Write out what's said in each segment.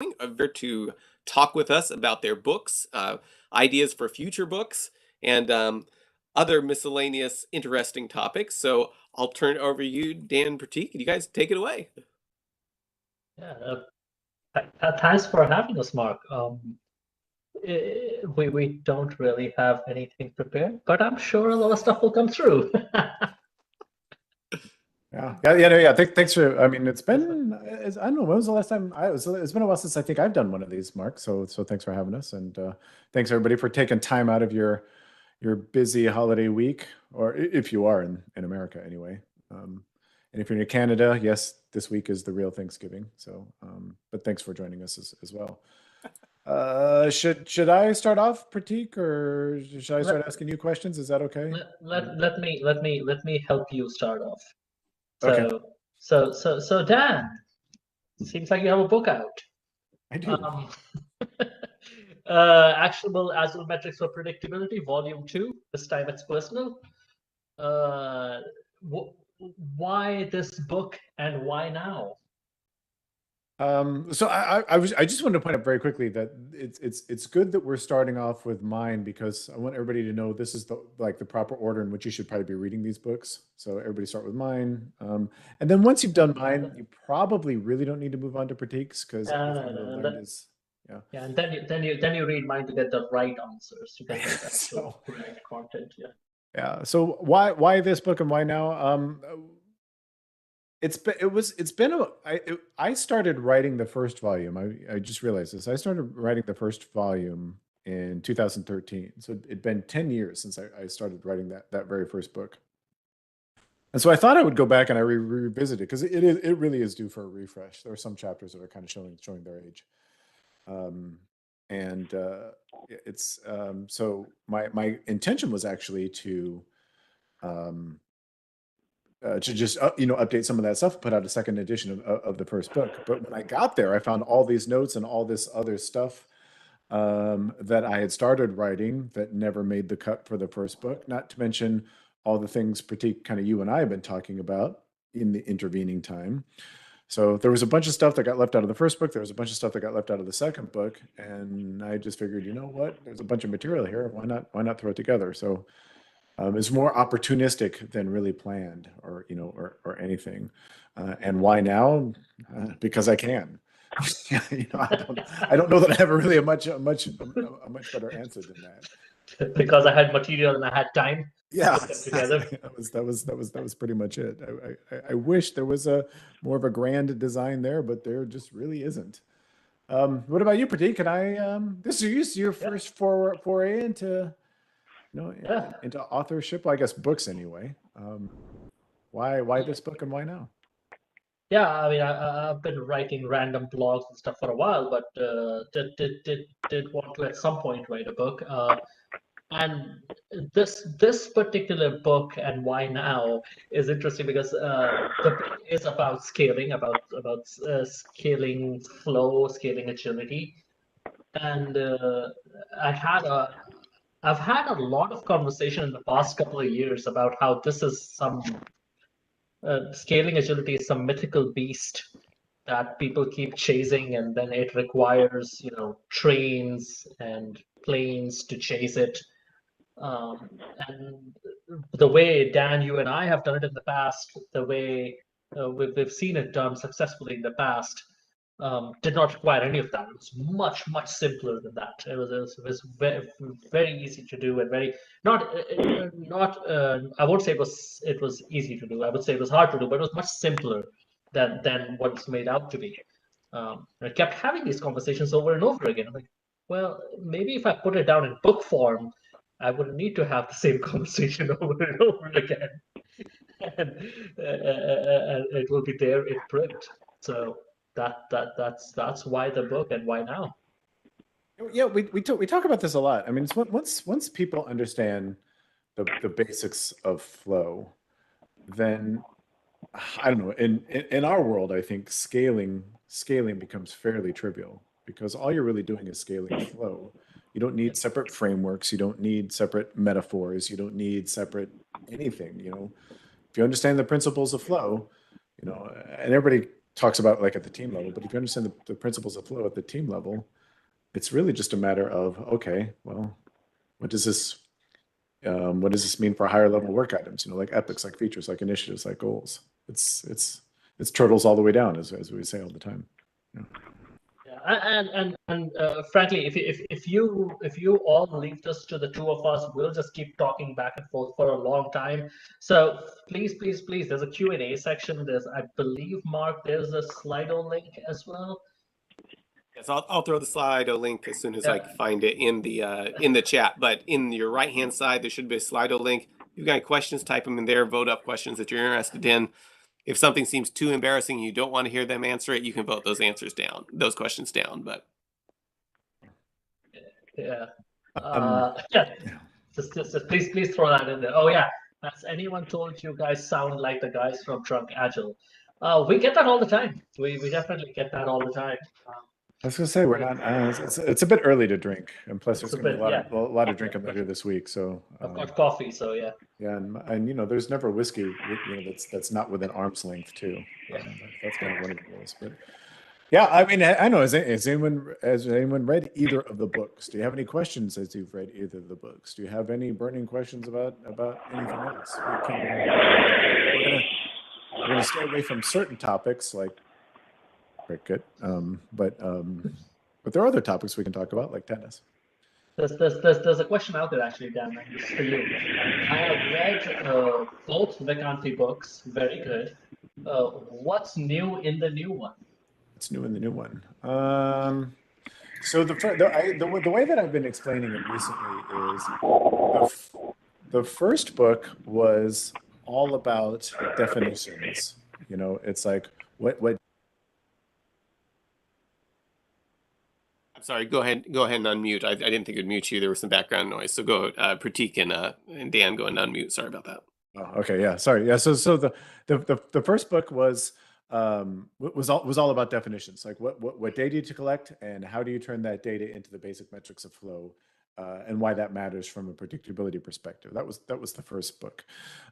Here to talk with us about their books, ideas for future books, and other miscellaneous interesting topics. So I'll turn it over to you, Dan and Prateek. You guys take it away. Yeah, thanks for having us, Mark. We don't really have anything prepared, but I'm sure a lot of stuff will come through. Yeah. Thanks for. I mean, I don't know. When was the last time It's been a while since I think I've done one of these, Mark. So thanks for having us, and thanks everybody for taking time out of your busy holiday week, or if you are in America anyway. And if you're in Canada, yes, this week is the real Thanksgiving. So, but thanks for joining us as well. Should I start off, Prateek, or should I start asking you questions? Is that okay? Let me help you start off. Okay. So Dan, seems like you have a book out. I do. Actionable Agile Metrics for Predictability Volume II. This time it's personal. Why this book and why now? So I just wanted to point out very quickly that it's good that we're starting off with mine, because I want everybody to know this is the proper order in which you should probably be reading these books. So everybody start with mine, and then once you've done mine, you probably really don't need to move on to Prateek's, because yeah, and then you read mine to get the right answers, to get the actual correct content. Yeah. So why this book and why now? I started writing the first volume. I just realized this. I started writing the first volume in 2013. So it'd been 10 years since I started writing that very first book. And so I thought I would go back and I revisit it, because it really is due for a refresh. There are some chapters that are kind of showing their age. So my intention was actually to just update some of that stuff, put out a second edition of the first book. But when I got there, I found all these notes and all this other stuff that I had started writing that never made the cut for the first book. Not to mention all the things, Prateek, kind of you and I have been talking about in the intervening time. So there was a bunch of stuff that got left out of the first book. There was a bunch of stuff that got left out of the second book, and I just figured, you know what? There's a bunch of material here. Why not throw it together? So it's more opportunistic than really planned, or anything. And why now? Because I can. I don't know that I have really a much better answer than that. Because I had material and I had time. Yeah, together. That was pretty much it. I wish there was more of a grand design there, but there just really isn't. What about you, Prateek? This is your first foray into into authorship? Well, I guess books anyway. Why this book and why now? Yeah, I mean, I've been writing random blogs and stuff for a while, but did want to at some point write a book. And this particular book and why now is interesting, because the book is about scaling, about scaling flow, scaling agility, and I've had a lot of conversation in the past couple of years about how this is some scaling agility is some mythical beast that people keep chasing, and then it requires trains and planes to chase it. And the way Dan, you and I have done it in the past, the way we've seen it done successfully in the past, did not require any of that. It was much simpler than that. It was very, very easy to do, and very not. I won't say it was easy to do. I would say it was hard to do, but it was much simpler than what it's made out to be. I kept having these conversations over and over again. I'm like, well, maybe if I put it down in book form, I wouldn't need to have the same conversation over and over again, and it will be there in print. So that's why the book and why now. Yeah, we talk about this a lot. I mean, it's once people understand the basics of flow, then I don't know. In our world, I think scaling becomes fairly trivial, because all you're really doing is scaling flow. You don't need separate frameworks. You don't need separate metaphors. You don't need separate anything. If you understand the principles of flow, and everybody talks about like at the team level, but if you understand the principles of flow at the team level, it's really just a matter of, okay, well, what does this mean for higher level work items? Like epics, like features, like initiatives, like goals. It's turtles all the way down, as we say all the time. Yeah. Frankly, if you all leave this to the two of us, we'll just keep talking back and forth for a long time. So please, there's a Q&A section. I believe, Mark, there's a Slido link as well. Yes, I'll throw the Slido link as soon as I can find it in the chat. But in your right-hand side, there should be a Slido link. If you've got any questions, type them in there. Vote up questions that you're interested in. If something seems too embarrassing and you don't want to hear them answer it, you can vote those questions down. But yeah. Just please throw that in there. Oh yeah. Has anyone told you guys sound like the guys from Drunk Agile? We get that all the time. We definitely get that all the time. I was gonna say we're not. It's a bit early to drink, and plus there's gonna be a lot of drinking later this week. So I've got coffee, so yeah. Yeah, and there's never whiskey that's not within arm's length too. That's kind of one of the rules. But yeah, I mean, I know. Has anyone read either of the books? Do you have any questions as you've read either of the books? Do you have any burning questions about anything else? We're gonna stay away from certain topics like cricket, but there are other topics we can talk about, like tennis. There's a question out there actually, Dan, and this is for you. I have read both Vacanti books, very good. What's new in the new one? What's new in the new one? So the way that I've been explaining it recently is the first book was all about definitions. It's like what. I'm sorry. Go ahead and unmute. I didn't think it would mute you. There was some background noise. So go, Prateek and Dan, go and unmute. Sorry about that. Oh, okay. Yeah. Sorry. Yeah. So the first book was all about definitions, like what data to collect and how do you turn that data into the basic metrics of flow, and why that matters from a predictability perspective. That was the first book.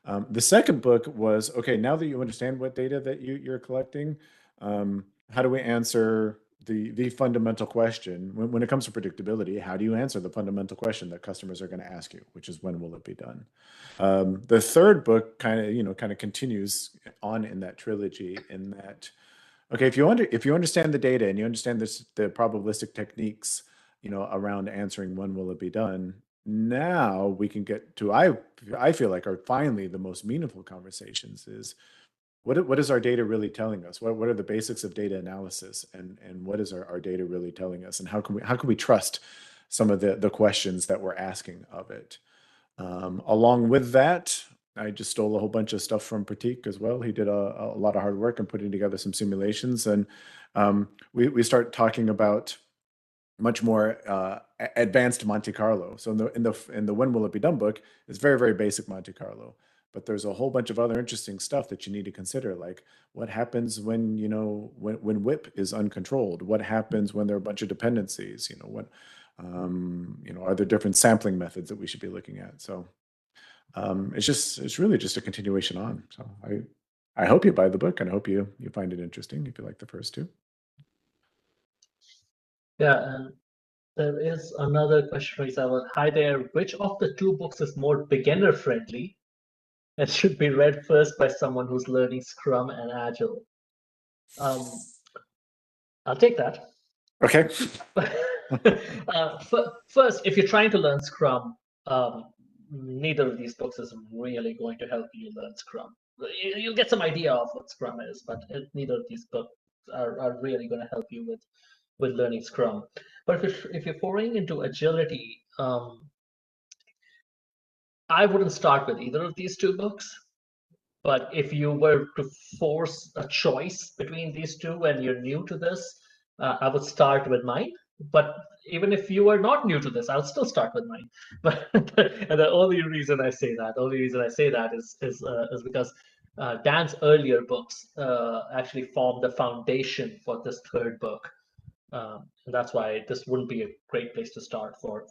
The second book was, okay, now that you understand what data that you're collecting, how do we answer the fundamental question when it comes to predictability? How do you answer the fundamental question that customers are going to ask you, which is when will it be done? The third book kind of continues on in that trilogy, in that, okay, if you understand the data and you understand the probabilistic techniques, around answering when will it be done, now we can get to, I feel like, are finally the most meaningful conversations is, what is our data really telling us? What are the basics of data analysis, and what is our data really telling us, and how can we trust some of the questions that we're asking of it? Along with that, I just stole a whole bunch of stuff from Prateek as well. He did a lot of hard work in putting together some simulations, and we start talking about much more advanced Monte Carlo. So in the When Will It Be Done book, it's very, very basic Monte Carlo. But there's a whole bunch of other interesting stuff that you need to consider, like what happens when when WIP is uncontrolled? What happens when there are a bunch of dependencies? Are there different sampling methods that we should be looking at? So it's really just a continuation on. So I hope you buy the book, and I hope you find it interesting if you like the first two. Yeah, and there is another question for you. Hi there. Which of the two books is more beginner friendly and should be read first by someone who's learning Scrum and Agile? I'll take that. Okay. First, if you're trying to learn Scrum, neither of these books is really going to help you learn Scrum. You'll get some idea of what Scrum is, but neither of these books are really going to help you with learning Scrum. But if you're foraying into agility, I wouldn't start with either of these two books. But if you were to force a choice between these two and you're new to this, I would start with mine. But even if you are not new to this, I'll still start with mine. But and the only reason I say that is because Dan's earlier books actually form the foundation for this third book. And that's why this wouldn't be a great place to start for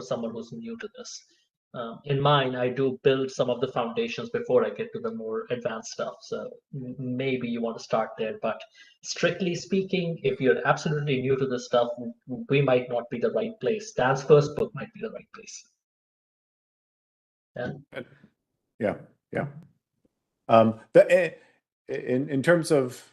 someone who's new to this. In mine, I do build some of the foundations before I get to the more advanced stuff. So maybe you want to start there. But strictly speaking, if you're absolutely new to this stuff, we might not be the right place. Dan's first book might be the right place. Yeah. Yeah. In terms of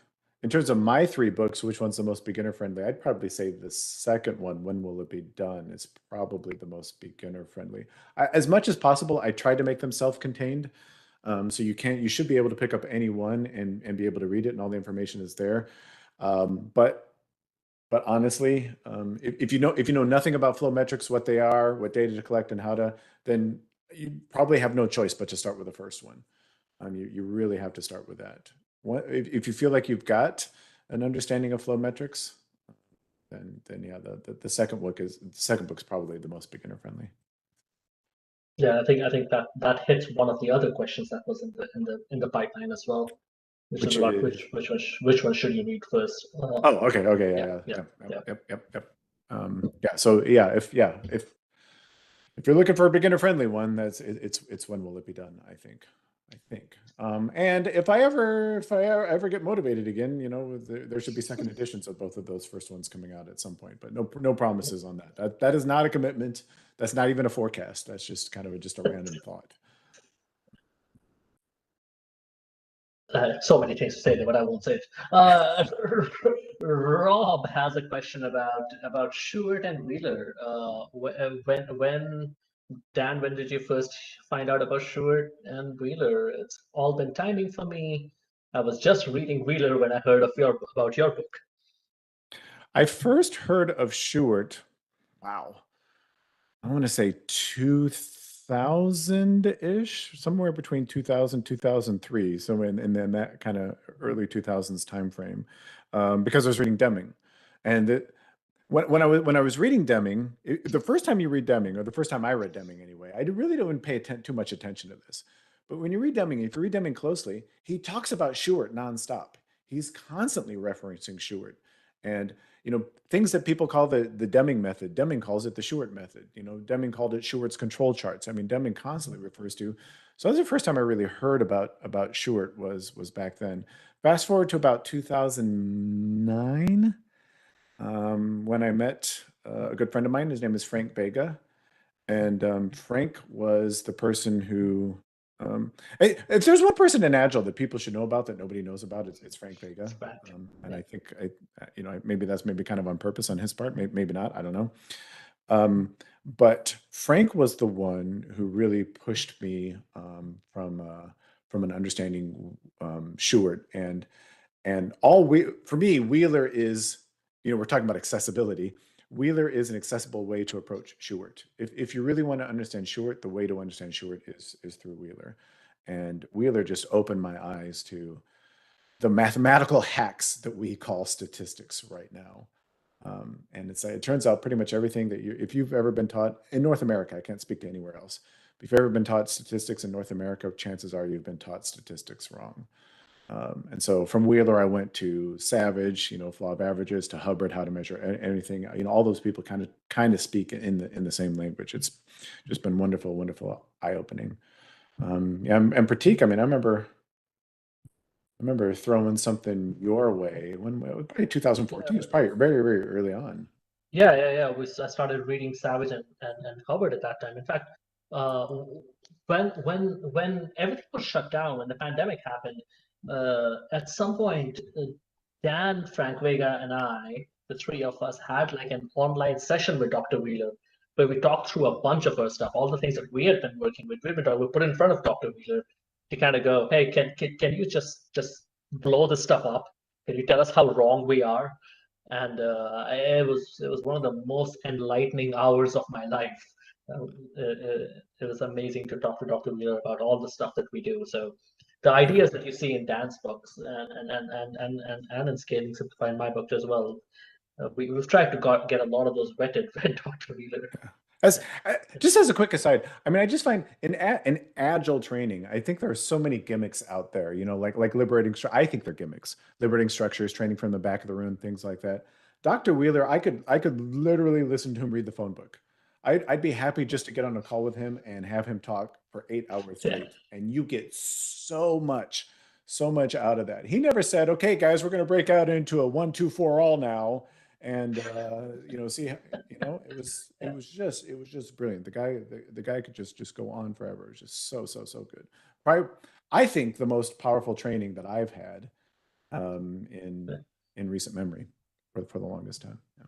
my three books, which one's the most beginner friendly? I'd probably say the second one, When Will It Be Done, is probably the most beginner friendly. As much as possible, I try to make them self-contained. So you should be able to pick up any one and be able to read it, and all the information is there. But honestly, if you know nothing about flow metrics, what they are, what data to collect, and how to, then you probably have no choice but to start with the first one. You really have to start with that. If you feel like you've got an understanding of flow metrics, then yeah, the second book's probably the most beginner friendly. Yeah, I think that hits one of the other questions that was in the pipeline as well, which is about which one should you read first. Oh, okay, yeah. So yeah, if you're looking for a beginner friendly one, it's When Will It Be Done, I think. And if I ever get motivated again, there should be second editions of both of those first ones coming out at some point, but no promises on that. That is not a commitment. That's not even a forecast. That's just kind of just a random thought. So many things to say there, but I won't say it. Rob has a question about Stewart and Wheeler. Dan, when did you first find out about Stewart and Wheeler? It's all been timing for me. I was just reading Wheeler when I heard about your book. I first heard of Stewart, wow, I want to say 2000-ish, somewhere between 2000 2003, so in that kind of early 2000s time frame, because I was reading Deming, and when I was reading Deming, the first time you read Deming, or the first time I read Deming anyway, I really don't pay too much attention to this. But when you read Deming, if you read Deming closely, he talks about Stewart nonstop. He's constantly referencing Stewart, and things that people call the Deming method, Deming calls it the Stewart method. Deming called it Stewart's control charts. I mean, Deming constantly refers to. So that's the first time I really heard about Stewart was back then. Fast forward to about 2009. When I met a good friend of mine. His name is Frank Vega, and Frank was the person who, if there's one person in Agile that people should know about that nobody knows about, it's Frank Vega. And I think maybe that's kind of on purpose on his part, maybe not, I don't know. But Frank was the one who really pushed me from an understanding Stewart, and for me, Wheeler is, we're talking about accessibility. Wheeler is an accessible way to approach Stewart. If you really want to understand Stewart, the way to understand Stewart is through Wheeler. And Wheeler just opened my eyes to the mathematical hacks that we call statistics right now. And it turns out pretty much everything that if you've ever been taught in North America, I can't speak to anywhere else, but if you've ever been taught statistics in North America, chances are you've been taught statistics wrong. And so from Wheeler, I went to Savage, law of averages, to Hubbard, how to measure anything. All those people kind of speak in the same language. It's just been wonderful, eye-opening. And Prateek, I mean, I remember throwing something your way when it was probably 2014. It was probably very, very early on. Yeah. I started reading Savage and Hubbard at that time. In fact, when everything was shut down, when the pandemic happened, at some point, Dan, Frank Vega, and I, the three of us, had like an online session with Dr. Wheeler, where we talked through a bunch of our stuff, all the things that we had been working with. We put in front of Dr. Wheeler to kind of go, hey, can you just blow this stuff up? Can you tell us how wrong we are? And it was one of the most enlightening hours of my life. It was amazing to talk to Dr. Wheeler about all the stuff that we do. So the ideas that you see in Dan's books and in Scaling Simplified in my book as well, we've tried to get a lot of those read Dr. Wheeler. Just as a quick aside, I mean, I just find in Agile training, I think there are so many gimmicks out there, like liberating. I think they're gimmicks, liberating structures, training from the back of the room, things like that. Dr. Wheeler, I could literally listen to him read the phone book. I'd be happy just to get on a call with him and have him talk for 8 hours straight, and you get so much out of that. He never said, "Okay, guys, we're going to break out into a 1-2-4 all now," and see, it was just brilliant. The guy could just go on forever. It's just so good. Probably, I think the most powerful training that I've had in recent memory for the longest time. Yeah.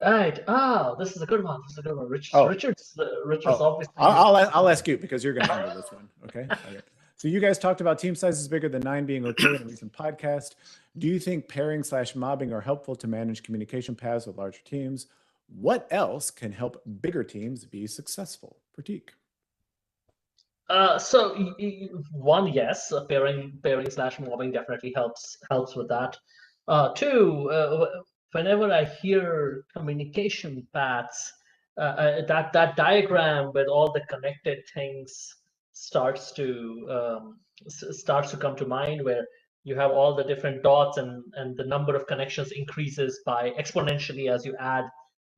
Right. Oh, this is a good one. Richard's obviously. I'll ask you because you're going to handle this one. Okay. Okay. So you guys talked about team sizes bigger than 9 being okay in a recent podcast. Do you think pairing/mobbing are helpful to manage communication paths with larger teams? What else can help bigger teams be successful? Prateek. So one, yes, pairing/mobbing definitely helps with that. Two, whenever I hear communication paths, that diagram with all the connected things starts to come to mind, where you have all the different dots and the number of connections increases by exponentially as you add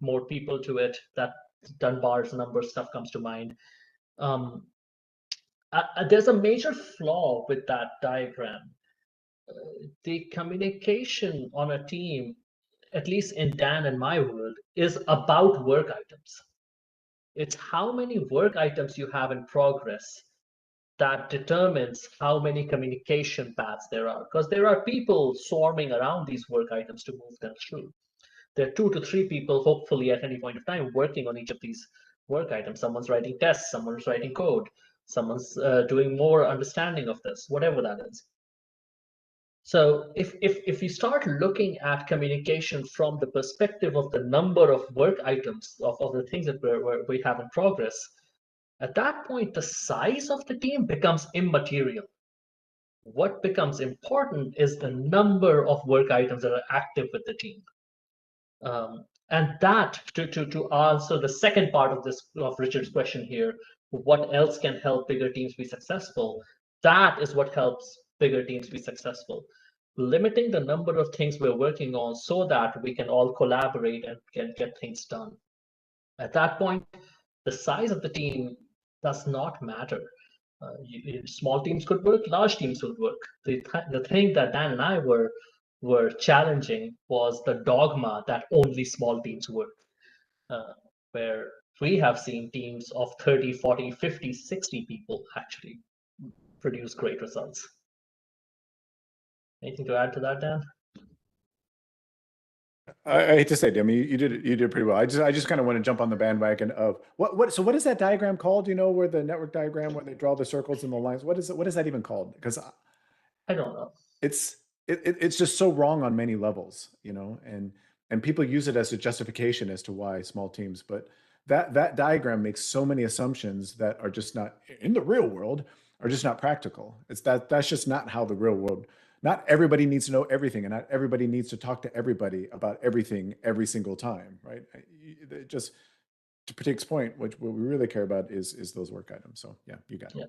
more people to it. That Dunbar's number stuff comes to mind. There's a major flaw with that diagram. The communication on a team, at least in Dan and my world, is about work items. It's how many work items you have in progress that determines how many communication paths there are, because there are people swarming around these work items to move them through. There are 2 to 3 people, hopefully at any point of time, working on each of these work items. Someone's writing tests, someone's writing code, someone's doing more understanding of this, whatever that is. So if you start looking at communication from the perspective of the number of work items of the things that we have in progress, at that point, the size of the team becomes immaterial. What becomes important is the number of work items that are active with the team. And that, to answer the second part of Richard's question here, what else can help bigger teams be successful? That is what helps bigger teams be successful. Limiting the number of things we're working on so that we can all collaborate and can get things done. At that point, the size of the team does not matter. Small teams could work, large teams would work. The thing that Dan and I were challenging was the dogma that only small teams work, where we have seen teams of 30, 40, 50, 60 people actually produce great results. Anything to add to that, Dan? I hate to say it, I mean, you did pretty well. I just kind of want to jump on the bandwagon of so what is that diagram called? You know, where the network diagram, where they draw the circles and the lines, what is that even called? Because I don't know. It's just so wrong on many levels, and people use it as a justification as to why small teams, but that diagram makes so many assumptions that are just not in the real world, are just not practical. That's just not how the real world. Not everybody needs to know everything, and not everybody needs to talk to everybody about everything every single time, right? Just to Prateek's point, what we really care about is those work items. So yeah, you got it.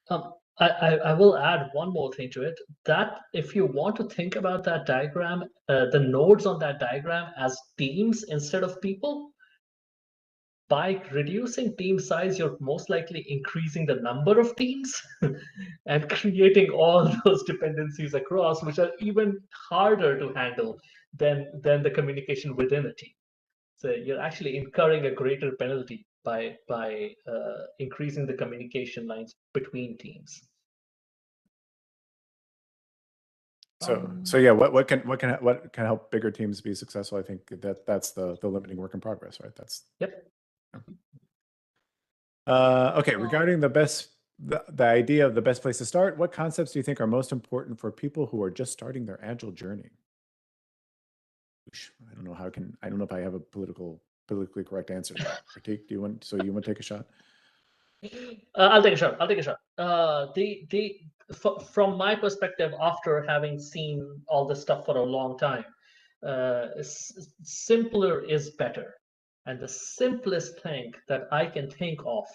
Yeah. I will add one more thing to it, that if you want to think about that diagram, the nodes on that diagram as teams instead of people, by reducing team size, you're most likely increasing the number of teams and creating all those dependencies across, which are even harder to handle than the communication within a team. So you're actually incurring a greater penalty by increasing the communication lines between teams. So yeah, what can help bigger teams be successful? I think that's the limiting work in progress, right? Yep. Okay, regarding the idea of the best place to start, what concepts do you think are most important for people who are just starting their agile journey? I don't know if I have a politically correct answer to that. Prateek, you want to take a shot? I'll take a shot. From my perspective, after having seen all this stuff for a long time, simpler is better. And the simplest thing that I can think of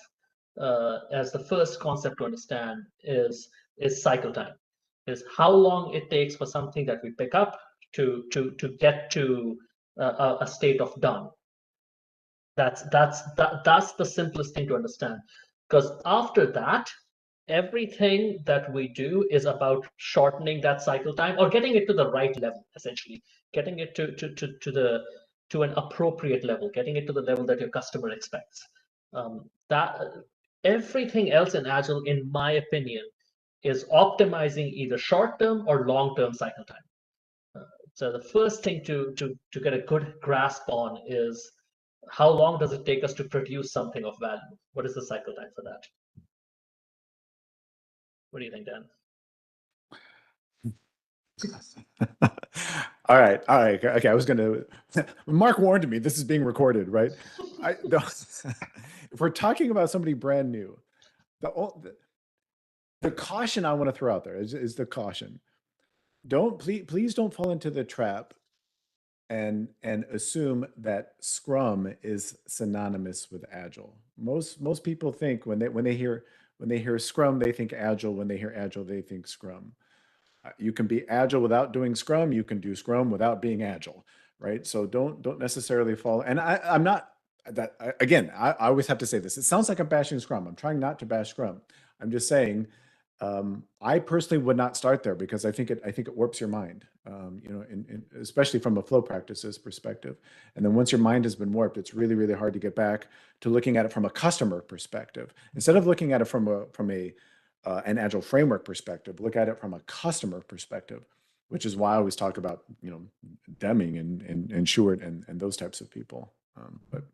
as the first concept to understand is cycle time. Is how long it takes for something that we pick up to get to a state of done. That's the simplest thing to understand, because after that, everything that we do is about shortening that cycle time or getting it to the right level, essentially, getting it to an appropriate level, getting it to the level that your customer expects. That everything else in Agile, in my opinion, is optimizing either short-term or long-term cycle time. So the first thing to get a good grasp on is how long does it take us to produce something of value? What is the cycle time for that? What do you think, Dan? All right. Okay, I was gonna. Mark warned me. This is being recorded, right? If we're talking about somebody brand new, the caution I want to throw out there is the caution. Please don't fall into the trap and assume that Scrum is synonymous with Agile. Most people think when they hear Scrum, they think Agile. When they hear Agile, they think Scrum. You can be Agile without doing Scrum. You can do Scrum without being Agile, right? So don't necessarily fall. And I'm not that again. I always have to say this. It sounds like I'm bashing Scrum. I'm trying not to bash Scrum. I'm just saying. I personally would not start there because I think it warps your mind, you know, especially from a flow practices perspective. And then once your mind has been warped, it's really, really hard to get back to looking at it from a customer perspective. Instead of looking at it from an Agile framework perspective, look at it from a customer perspective, which is why I always talk about, you know, Deming and Stewart and those types of people. But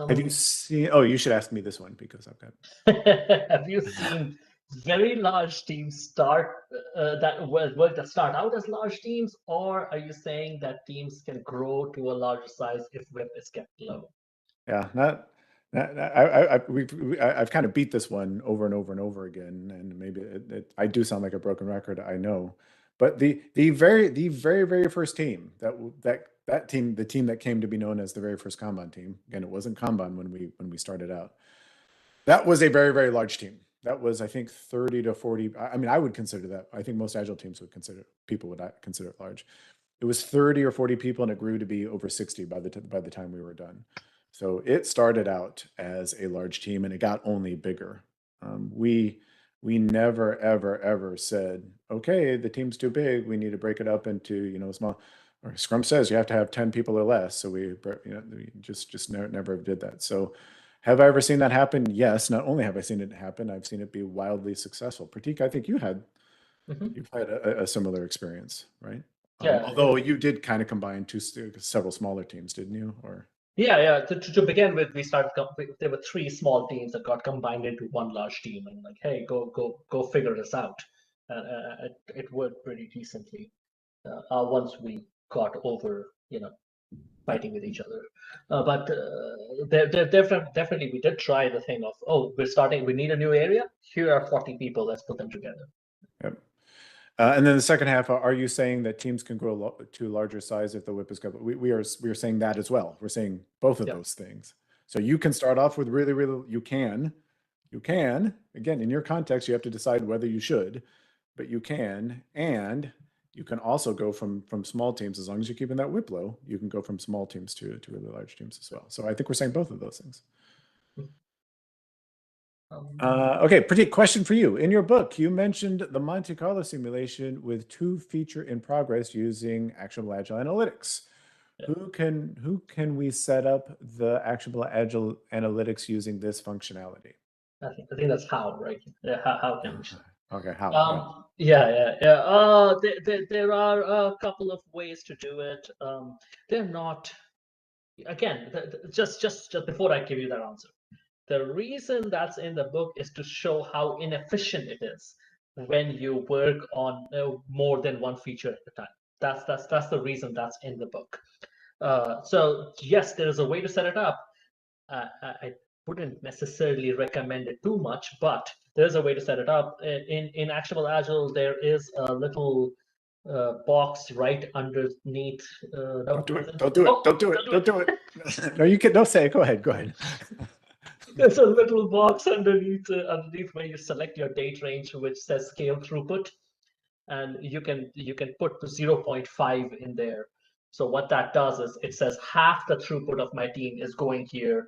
have you seen? Oh, you should ask me this one because I've got. Have you seen very large teams start that start out as large teams, or are you saying that teams can grow to a larger size if WIP is kept low? Yeah, I've kind of beat this one over and over and over again, and maybe I do sound like a broken record, I know, but the very first team that team, the team that came to be known as the very first Kanban team, again, it wasn't Kanban when we started out. That was a very, very large team. That was, I think, 30 to 40. I mean, I would consider that. I think most Agile teams would consider it large. It was 30 or 40 people, and it grew to be over 60 by the time we were done. So it started out as a large team, and it got only bigger. We never ever said, okay, the team's too big. We need to break it up into, you know, small. Or Scrum says you have to have 10 people or less. So we just never did that. So have I ever seen that happen? Yes. Not only have I seen it happen, I've seen it be wildly successful. Prateek, I think you've had a similar experience, right? Yeah. Although you did kind of combine several smaller teams, didn't you? Or yeah. To begin with, there were 3 small teams that got combined into one large team, and like, hey, go figure this out. It worked pretty decently once we got over, you know, fighting with each other. But definitely we did try the thing of, oh, we need a new area. Here are 40 people. Let's put them together. Yep. And then the second half, are you saying that teams can grow to larger size if the WIP is covered? We are saying that as well. We're saying both of those things. So you can start off with really, you can, again, in your context, you have to decide whether you should, but you can, and you can also go from small teams, as long as you're keeping that WIP low, you can go from small teams to really large teams as well. So I think we're saying both of those things. Okay, Prateek, question for you. In your book, you mentioned the Monte Carlo simulation with 2 feature in progress using Actionable Agile Analytics. Yeah. Who can we set up the Actionable Agile Analytics using this functionality? I think that's how, right? Yeah, how can we? Okay, how? Yeah. There are a couple of ways to do it. They're not. Again, just before I give you that answer, the reason that's in the book is to show how inefficient it is when you work on more than one feature at a time. That's the reason that's in the book. So yes, there is a way to set it up. I wouldn't necessarily recommend it too much, but there's a way to set it up. In Actionable Agile, there is a little box right underneath. Don't do it. Don't do it. No, you can. Don't say it. Go ahead. There's a little box underneath where you select your date range, which says scale throughput. and you can put the 0.5 in there. So what that does is it says half the throughput of my team is going here,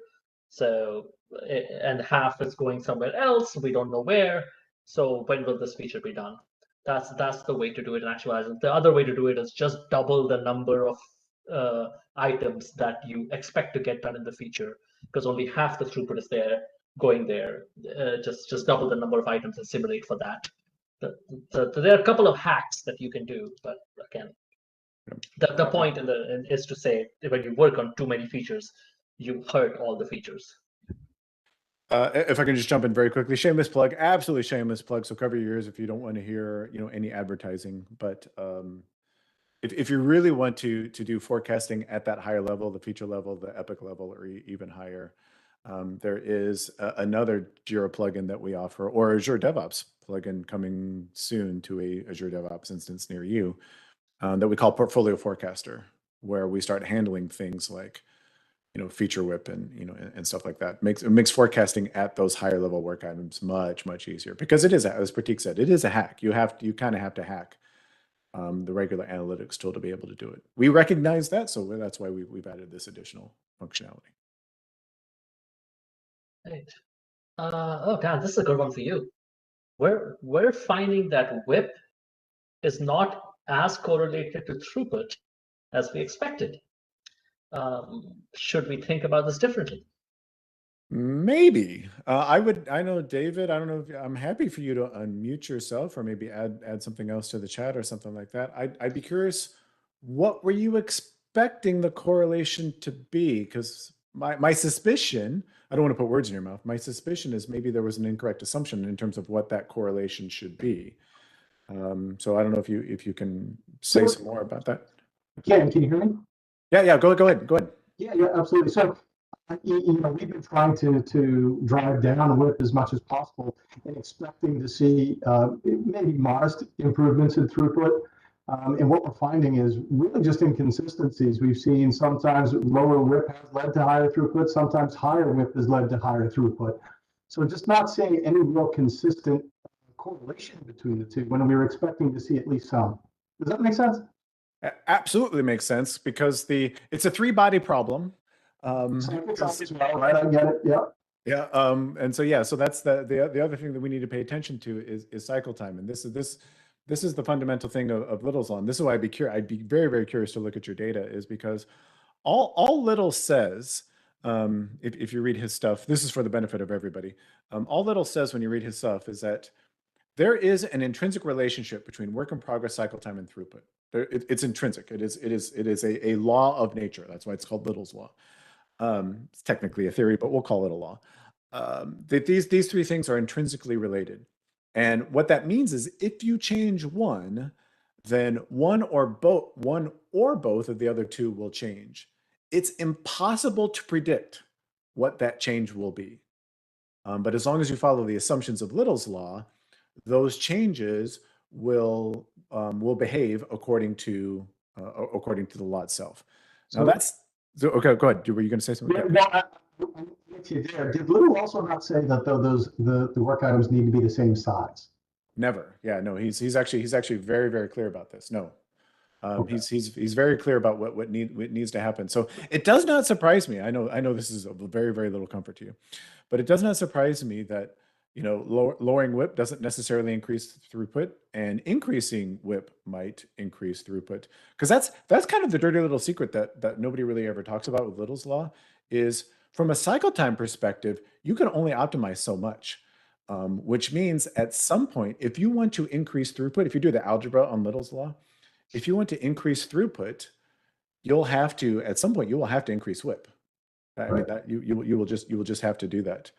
so and half is going somewhere else. We don't know where. So when will this feature be done? That's the way to do it in ActionableAgile. The other way to do it is just double the number of items that you expect to get done in the feature, because only half the throughput is there going there. Just double the number of items and simulate for that. There are a couple of hacks that you can do, but again, the point is to say when you work on too many features, you hurt all the features. If I can just jump in very quickly, shameless plug, absolutely shameless plug. So cover your ears if you don't want to hear, any advertising. But if you really want to do forecasting at that higher level, the feature level, the epic level, or even higher, there is another Jira plugin that we offer, or Azure DevOps plugin coming soon to a Azure DevOps instance near you, that we call Portfolio Forecaster, where we start handling things like feature whip and and stuff like that. It makes forecasting at those higher level work items much easier, because it is, as Prateek said, it is a hack. You kind of have to hack the regular analytics tool to be able to do it. We recognize that, so that's why we've added this additional functionality. Right. Oh, Dan, this is a good one for you. We're finding that whip is not as correlated to throughput as we expected. Should we think about this differently? Maybe. I know, David, I don't know if I'm happy for you to unmute yourself or maybe add something else to the chat or something like that. I'd be curious, what were you expecting the correlation to be? Because my suspicion, I don't want to put words in your mouth, my suspicion is maybe there was an incorrect assumption in terms of what that correlation should be. So I don't know if you can say some more about that. Can you hear me? Yeah, go ahead. Yeah, absolutely. So, we've been trying to drive down WIP as much as possible and expecting to see maybe modest improvements in throughput. And what we're finding is really just inconsistencies. We've seen sometimes lower WIP has led to higher throughput, sometimes higher WIP has led to higher throughput. So just not seeing any real consistent correlation between the two when we were expecting to see at least some. Does that make sense? Absolutely makes sense, because it's a 3-body problem. As well, right? I get it. Yeah. Yeah. And so that's the other thing that we need to pay attention to is cycle time. And this is the fundamental thing of Little's Law. And this is why I'd be very, very curious to look at your data, is because all Little says, if you read his stuff, this is for the benefit of everybody. All Little says when you read his stuff is that there is an intrinsic relationship between work in progress, cycle time, and throughput. It's intrinsic. It is a law of nature. That's why it's called Little's Law. It's technically a theory, but we'll call it a law. That these 3 things are intrinsically related. And what that means is if you change one, then one or both of the other 2 will change. It's impossible to predict what that change will be. But as long as you follow the assumptions of Little's Law, those changes will behave according to the law itself. Now okay. Go ahead. Were you going to say something? Yeah, did Little also not say that the work items need to be the same size? Never. Yeah, no. He's actually very, very clear about this. No, Okay. he's very clear about what needs to happen. So it does not surprise me. I know this is of very, very little comfort to you, but it does not surprise me that lowering WIP doesn't necessarily increase throughput, and increasing WIP might increase throughput. Because that's kind of the dirty little secret that nobody really ever talks about with Little's Law, is from a cycle time perspective, you can only optimize so much. Which means at some point, if you want to increase throughput, if you do the algebra on Little's Law, if you want to increase throughput, at some point you will have to increase WIP. I mean, that you will just have to do that.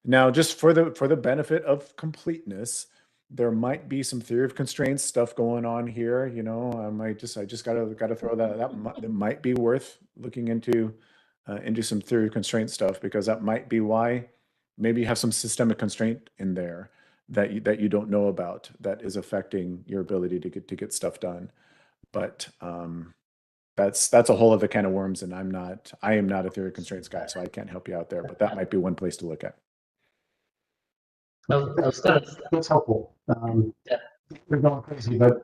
Now, just for the benefit of completeness, there might be some theory of constraints stuff going on here. I just gotta throw that might be worth looking into some theory of constraint stuff, because that might be why maybe you have some systemic constraint in there that you don't know about, that is affecting your ability to get stuff done. But that's a whole other can of worms, and I am not a theory of constraints guy, so I can't help you out there. But that might be one place to look at. That's helpful. Yeah. we're going crazy, but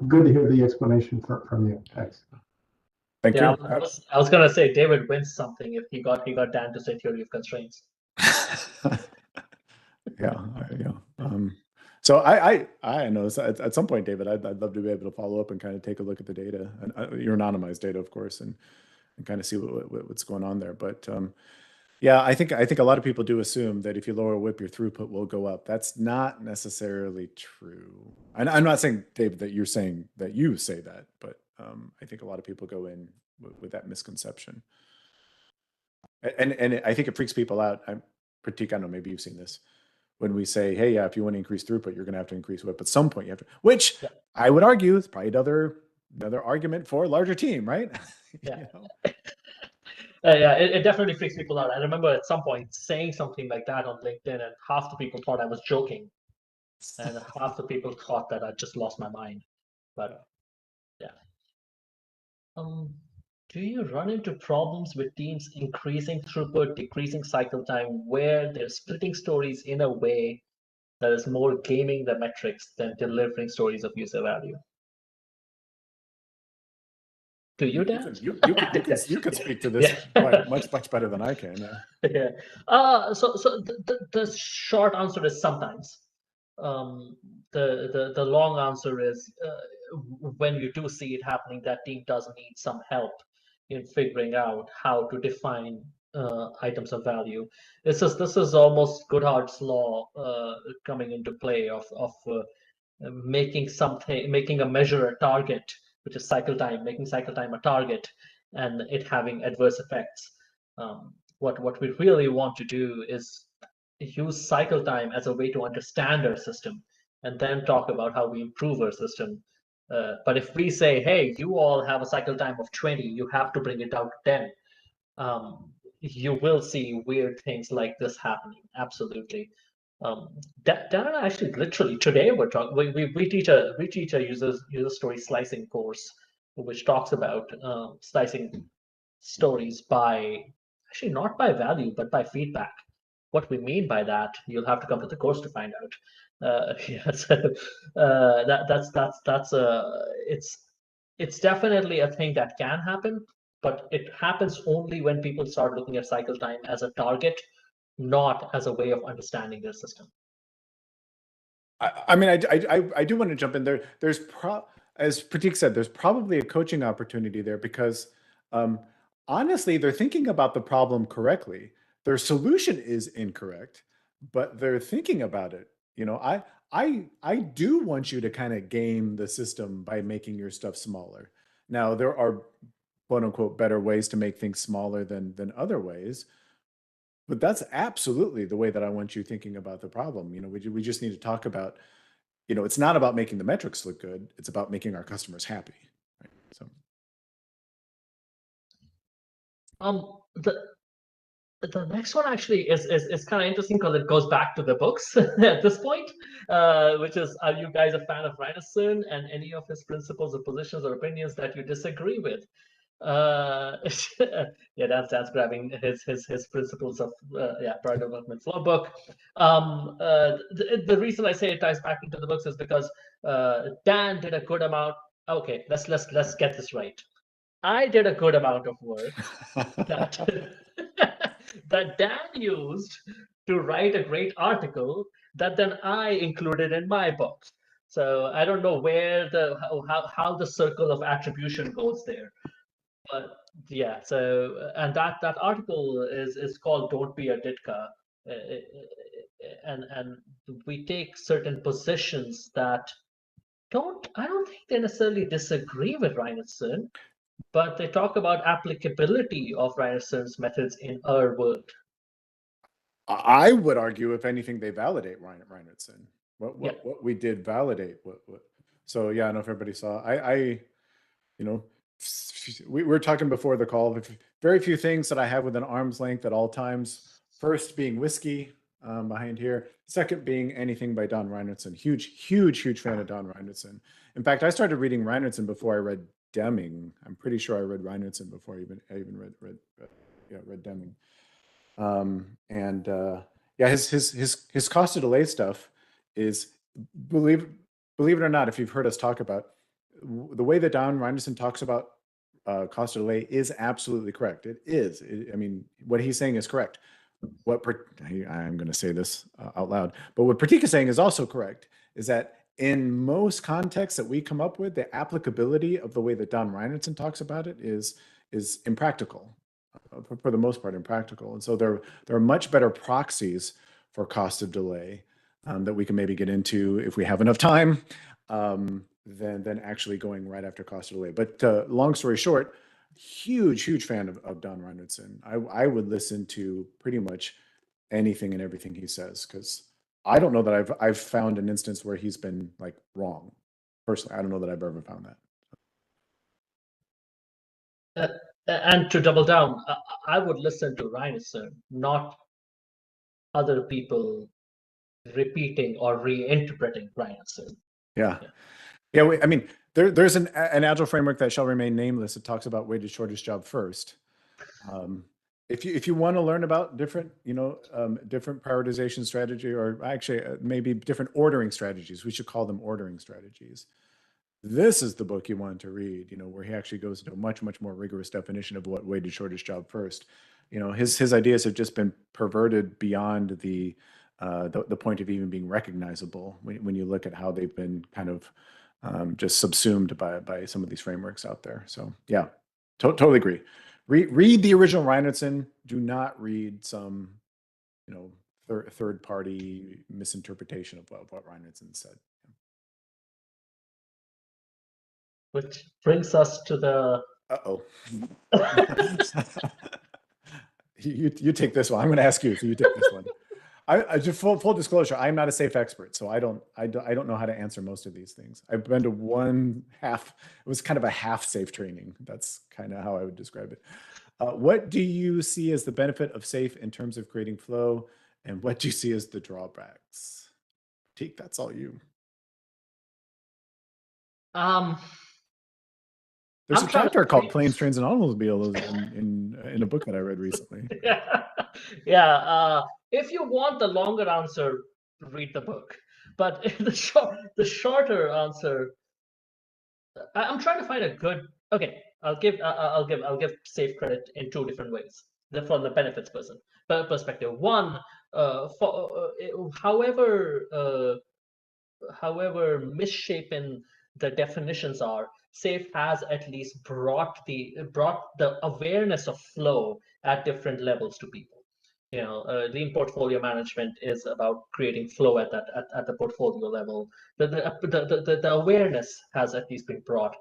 good to hear the explanation from you. Thanks. Thank Yeah, you. I was gonna say David wins something if he got Dan to say theory of constraints. Yeah, yeah. So I know at some point, David, I'd love to be able to follow up and kind of take a look at the data, and your anonymized data, of course, and kind of see what's going on there. But yeah, I think a lot of people do assume that if you lower WIP, your throughput will go up. That's not necessarily true. And I'm not saying, David, that you're saying that you say that, but I think a lot of people go in with that misconception. And I think it freaks people out. Prateek, I don't know, maybe you've seen this. When we say, hey, yeah, if you want to increase throughput, you're going to have to increase WIP. At some point, you have to, which Yeah. I would argue is probably another argument for a larger team, right? Yeah. You know? Yeah, it definitely freaks people out. I remember at some point saying something like that on LinkedIn, and half the people thought I was joking, and half the people thought that I just lost my mind. But yeah. Do you run into problems with teams increasing throughput, decreasing cycle time, where they're splitting stories in a way that is more gaming the metrics than delivering stories of user value? Do you, Dan? You can speak to this much better than I can. Yeah. Yeah. So the short answer is sometimes. The long answer is when you do see it happening, that team does need some help in figuring out how to define items of value. This is almost Goodhart's law coming into play of making a measure a target, which is cycle time, making cycle time a target, and it having adverse effects. What we really want to do is use cycle time as a way to understand our system, and then talk about how we improve our system. But if we say, hey, you all have a cycle time of 20, you have to bring it down to 10, you will see weird things like this happening. Absolutely. Dan, actually, literally today we're talking. We teach a user story slicing course, which talks about slicing stories by actually not by value but by feedback. What we mean by that, you'll have to come to the course to find out. Yeah, so, it's definitely a thing that can happen, but it happens only when people start looking at cycle time as a target, not as a way of understanding their system. I mean, I do want to jump in there. As Prateek said, there's probably a coaching opportunity there because honestly, they're thinking about the problem correctly. Their solution is incorrect, but they're thinking about it. You know, I do want you to kind of game the system by making your stuff smaller. Now, there are quote unquote better ways to make things smaller than other ways. But that's absolutely the way that I want you thinking about the problem. You know, we just need to talk about, you know, it's not about making the metrics look good. It's about making our customers happy. Right? So, the next one actually is kind of interesting because it goes back to the books at this point, which is, are you guys a fan of Reinertsen and any of his principles or positions or opinions that you disagree with? Yeah, Dan's grabbing his principles of product development flow book. The reason I say it ties back into the books is because Dan did a good amount. Okay, let's get this right. I did a good amount of work that that Dan used to write a great article that then I included in my book. So I don't know where how the circle of attribution goes there. But yeah, so and that article is called "Don't Be a Ditka," and we take certain positions that I don't think they necessarily disagree with Reinertsen, but they talk about applicability of Reinertsen's methods in our world. I would argue, if anything, they validate Reinertsen. What we did validate what. So yeah, I don't know if everybody saw. You know, we were talking before the call. Very few things that I have within arm's length at all times. First being whiskey behind here. Second being anything by Don Reinertsen. Huge fan of Don Reinertsen. In fact, I started reading Reinertsen before I read Deming. I'm pretty sure I read Reinertsen before I even read Deming. Yeah, his cost to delay stuff is believe it or not, if you've heard us talk about the way that Don Reinerson talks about cost of delay is absolutely correct. It is. I mean, what he's saying is correct. I'm going to say this out loud, but what Prateek is saying is also correct, is that in most contexts that we come up with, the applicability of the way that Don Reinerson talks about it is impractical, for the most part impractical. And so there are much better proxies for cost of delay that we can maybe get into if we have enough time, than actually going right after cost of delay. But long story short, huge fan of Don Reinerson. I would listen to pretty much anything and everything he says, because I don't know that I've found an instance where he's been like wrong. Personally, I don't know that I've ever found that. And to double down, I would listen to Reinerson, not other people repeating or reinterpreting Reinerson. Yeah. I mean, there's an agile framework that shall remain nameless. It talks about weighted shortest job first. If you want to learn about different, different prioritization strategy, or actually maybe different ordering strategies, we should call them ordering strategies. This is the book you want to read, where he actually goes into a much more rigorous definition of what weighted shortest job first. His ideas have just been perverted beyond the point of even being recognizable when you look at how they've been kind of just subsumed by some of these frameworks out there. So yeah, totally agree. Read the original Reinerson. Do not read some, third party misinterpretation of what Reinerson said. Which brings us to the. Uh-oh. you take this one. I'm going to ask you, so you take this one. I just full disclosure, I'm not a SAFe expert, so I don't know how to answer most of these things. I've been to one half. It was kind of a half SAFe training. That's kind of how I would describe it. What do you see as the benefit of SAFe in terms of creating flow, and what do you see as the drawbacks? Prateek, that's all you. There's a chapter called Planes, Trains, and Automobiles in a book that I read recently. Yeah. If you want the longer answer, read the book. But the shorter answer, I'm trying to find a good. Okay, I'll give SAFe credit in two different ways. From the benefits perspective. One, however misshapen the definitions are, SAFe has at least brought the awareness of flow at different levels to people. Lean portfolio management is about creating flow at the portfolio level. The awareness has at least been brought.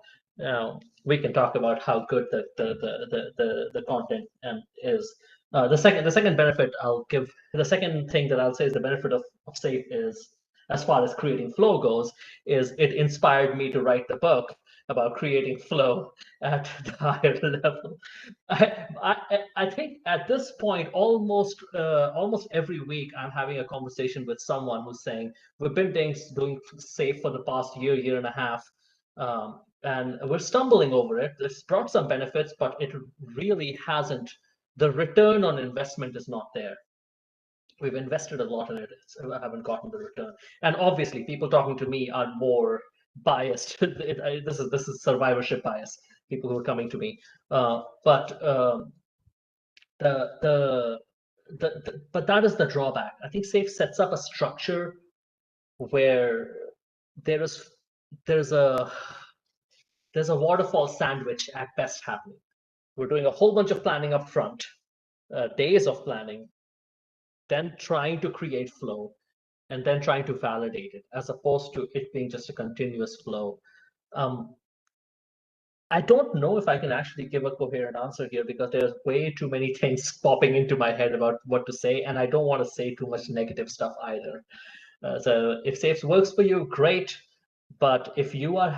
We can talk about how good the content is. The second benefit the second thing that I'll say is the benefit of SAFe is, as far as creating flow goes, is it inspired me to write the book about creating flow at the higher level. I think at this point, almost every week, I'm having a conversation with someone who's saying, we've been doing SAFe for the past year and a half, and we're stumbling over it. It's brought some benefits, but it really hasn't. The return on investment is not there. We've invested a lot in it. I haven't gotten the return. And obviously, people talking to me are more biased. This is survivorship bias. People who are coming to me, but that is the drawback. I think SAFe sets up a structure where there's a waterfall sandwich at best happening. We're doing a whole bunch of planning up front, days of planning, then trying to create flow, and then trying to validate it, as opposed to it being just a continuous flow. I don't know if I can actually give a coherent answer here, because there's way too many things popping into my head about what to say, and I don't want to say too much negative stuff either. So if SAFe works for you, great. But if you're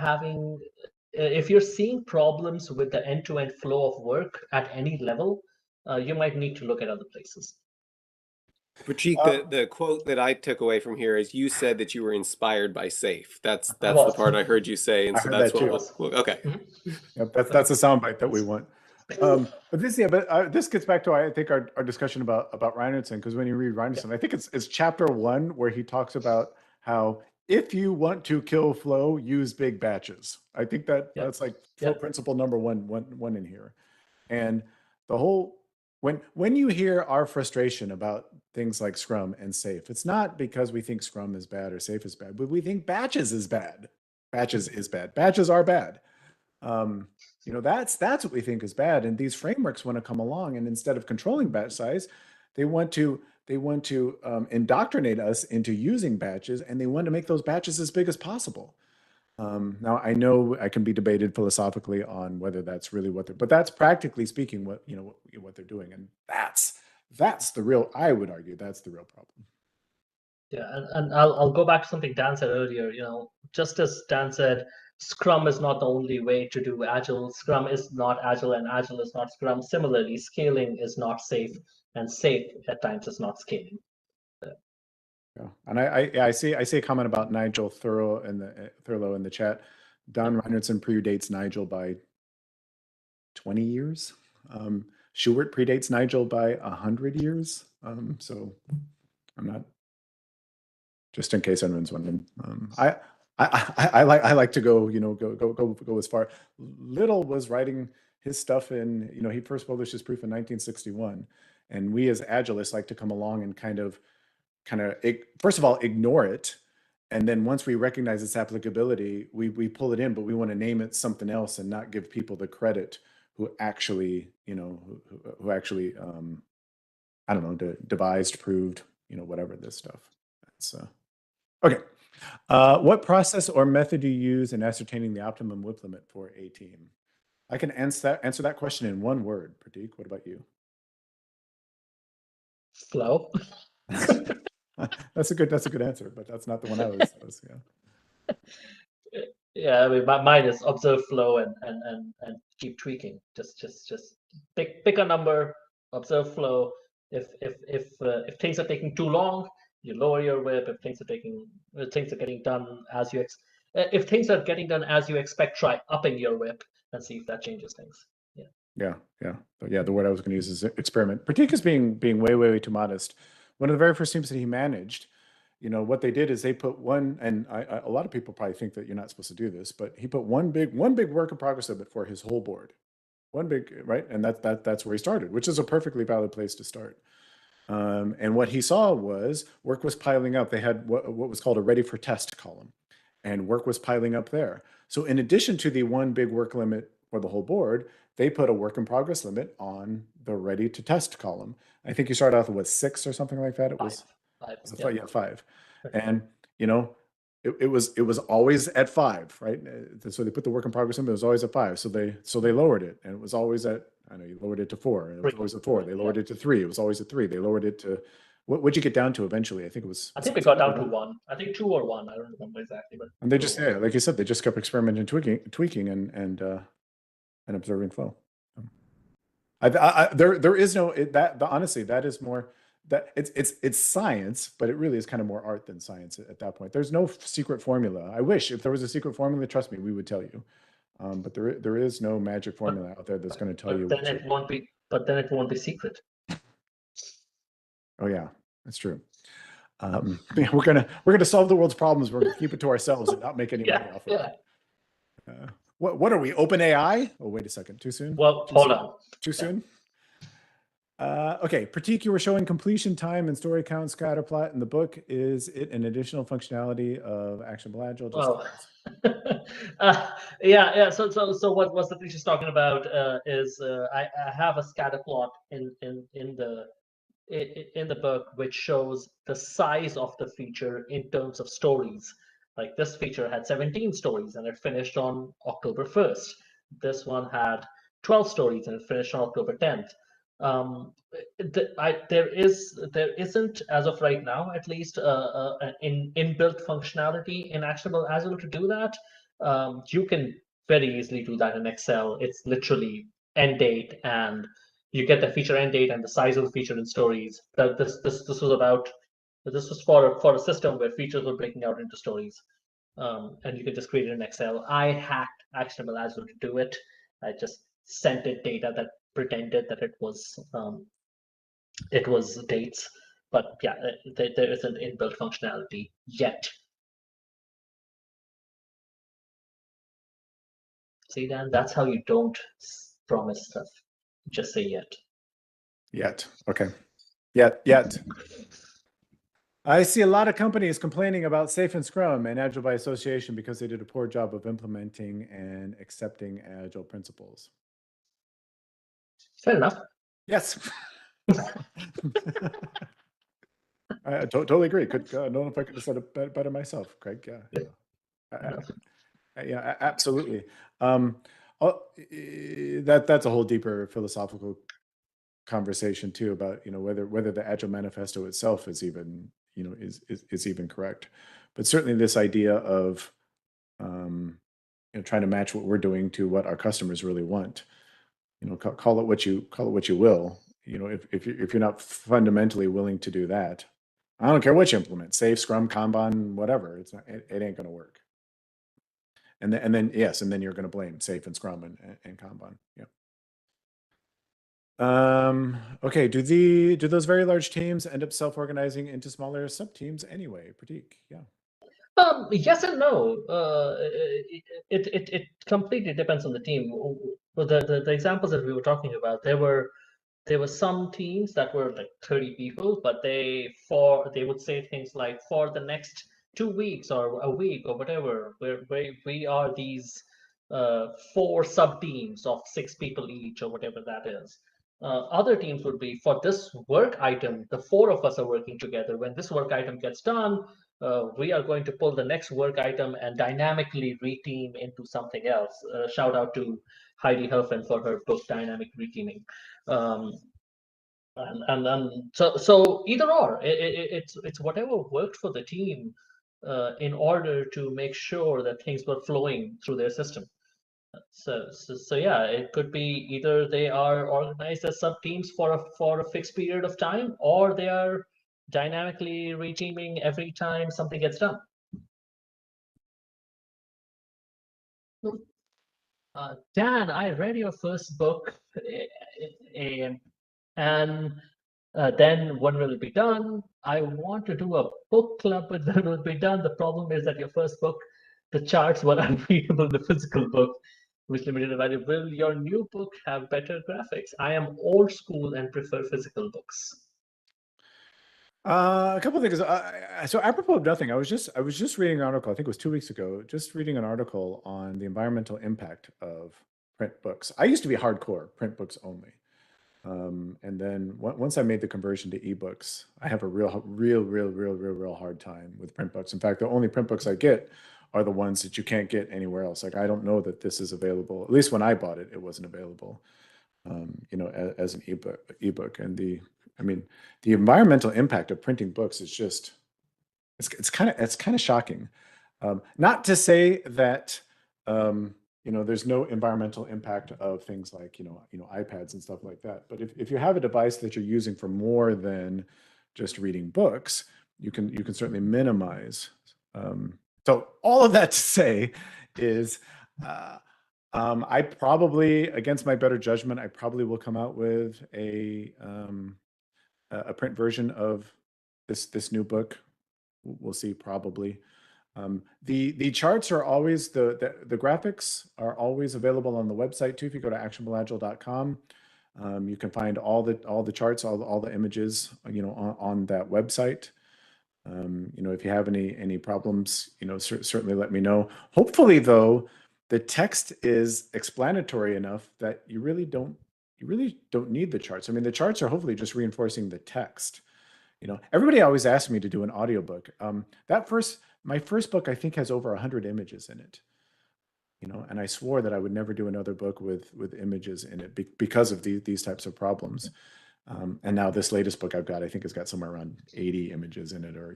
seeing problems with the end-to-end flow of work at any level, you might need to look at other places. Prateek, the quote that I took away from here is, you said that you were inspired by SAFE. That's the part I heard you say, and so that's what we'll okay. Yep, that's a soundbite that we want. But this gets back to, I think, our discussion about Reinerson, because when you read Reinerson, I think it's chapter 1 where he talks about how if you want to kill flow, use big batches. I think that's like flow principle number one in here. And the whole when you hear our frustration about things like Scrum and Safe, it's not because we think Scrum is bad or Safe is bad, but we think batches is bad. Batches is bad. Batches are bad. That's what we think is bad. And these frameworks want to come along, and instead of controlling batch size, they want to indoctrinate us into using batches, and they want to make those batches as big as possible. Now I know I can be debated philosophically on whether that's really what but that's practically speaking what they're doing, and that's the real. I would argue that's the real problem. Yeah, and I'll go back to something Dan said earlier. Just as Dan said, Scrum is not the only way to do Agile. Scrum is not Agile, and Agile is not Scrum. Similarly, scaling is not Safe, and Safe at times is not scaling. Yeah, and I see a comment about Nigel Thurlow in the chat. Don Reinertson predates Nigel by 20 years. Schubert predates Nigel by 100 years. So I'm not, just in case anyone's wondering. I like to go as far. Little was writing his stuff in, he first published his proof in 1961, and we as Agilists like to come along and kind of first of all ignore it, and then once we recognize its applicability, we pull it in, but we want to name it something else and not give people the credit who actually who actually I don't know, devised, proved, whatever this stuff. That's okay. What process or method do you use in ascertaining the optimum WIP limit for a team? I can answer that question in one word. Prateek, what about you? Flow. That's a good answer, but that's not the one I was yeah. Yeah, I mean, mine is observe flow and keep tweaking. Just pick a number, observe flow. If things are taking too long, you lower your WIP. If things are getting done as you if things are getting done as you expect, try upping your WIP and see if that changes things. Yeah. The word I was going to use is experiment. Prateek is being way too modest. One of the very first teams that he managed, what they did is they put one, and a lot of people probably think that you're not supposed to do this, but he put one big work in progress limit for his whole board. One big, right? And that's where he started, which is a perfectly valid place to start. And what he saw was work was piling up. They had what was called a ready for test column, and work was piling up there. So in addition to the one big work limit for the whole board, they put a work in progress limit on the ready to test column. I think you started off with 6 or something like that. It was 5. Yeah, 5. And it was always at 5, right? So they put the work in progress limit. It was always at 5. So they lowered it, and it was always at, I know you lowered it to 4. It was always at 4. They lowered it to 3. It was always at 3. They lowered it to what'd you get down to eventually? I think we got down to 1. I think 2 or 1. I don't remember exactly, but. And they just like you said, they just kept experimenting, tweaking, and observing flow. There is no honestly, that is more that it's science, but it really is kind of more art than science at that point. There's no secret formula. I wish if there was a secret formula, trust me, we would tell you. But there is no magic formula out there that's going to tell you. Then it won't be. But then it won't be secret. Oh yeah, that's true. We're gonna solve the world's problems. We're gonna keep it to ourselves and not make any money off of it. What are we? Open AI? Oh, wait a second. Too soon? Well, hold on. Too soon? Okay, Prateek, you were showing completion time and story count scatter plot in the book. Is it an additional functionality of Actionable Agile? Yeah. So what the teacher's talking about is I have a scatter plot in the book which shows the size of the feature in terms of stories. Like this feature had 17 stories and it finished on October 1st. This one had 12 stories and it finished on October 10th. There isn't, as of right now, at least, an inbuilt functionality in Actionable Agile to do that. You can very easily do that in Excel. It's literally end date, and you get the feature end date and the size of the feature in stories. This was for a system where features were breaking out into stories, and you can just create it in Excel. I hacked Actionable Agile to do it. I just sent it data that pretended that it was dates, but yeah, there isn't inbuilt functionality yet. See, Dan, that's how you don't promise stuff. Just say yet. Yet. Okay. Yet. I see a lot of companies complaining about Safe and Scrum and Agile by Association because they did a poor job of implementing and accepting Agile principles. Fair enough. Yes. I totally agree. I don't know if I could have said it better myself, Craig. Yeah, absolutely. That's a whole deeper philosophical conversation too about whether the Agile Manifesto itself is even is even correct. But certainly this idea of trying to match what we're doing to what our customers really want. Call it what you will. If you're not fundamentally willing to do that, I don't care what you implement, Safe, Scrum, Kanban, whatever. It ain't going to work. And then you're going to blame Safe and Scrum and Kanban. Yeah. Okay. Do those very large teams end up self-organizing into smaller sub-teams anyway? Prateek, yeah. Yes and no. It completely depends on the team. The examples that we were talking about, there were some teams that were like 30 people, but they would say things like, for the next 2 weeks or a week or whatever, we are these 4 sub teams of 6 people each or whatever that is. Other teams would be, for this work item, the 4 of us are working together. When this work item gets done, we are going to pull the next work item and dynamically reteam into something else. Shout out to Heidi Helfen for her book, Dynamic Reteaming. So either or, it's whatever worked for the team in order to make sure that things were flowing through their system. So yeah, it could be either they are organized as sub teams for a fixed period of time, or they are dynamically reteaming every time something gets done. Dan, I read your first book, and then when will it be done? I want to do a book club, but when will it be done? The problem is that your first book, the charts were unreadable in the physical book, which limited the value. Will your new book have better graphics? I am old school and prefer physical books. A couple of things. So apropos of nothing, I was just reading an article, I think it was 2 weeks ago, just reading an article on the environmental impact of print books. I used to be hardcore print books only. And then once I made the conversion to ebooks, I have a real hard time with print books. In fact, the only print books I get are the ones that you can't get anywhere else. Like, I don't know that this is available. At least when I bought it, it wasn't available, as an ebook. And the environmental impact of printing books is just, it's kind of shocking. Not to say that, there's no environmental impact of things like, iPads and stuff like that. But if you have a device that you're using for more than just reading books, you can certainly minimize. So all of that to say is, I probably, against my better judgment, I probably will come out with a print version of this new book. We'll see, probably. The charts are always, the graphics are always available on the website too. If you go to actionableagile.com, you can find all the charts, all the images, on that website. If you have any problems, certainly let me know. Hopefully, though, the text is explanatory enough that you really don't need the charts. I mean, the charts are hopefully just reinforcing the text. Everybody always asks me to do an audiobook. My first book, I think, has over 100 images in it. And I swore that I would never do another book with images in it because of these types of problems. And now this latest book I've got, I think it's got somewhere around 80 images in it, or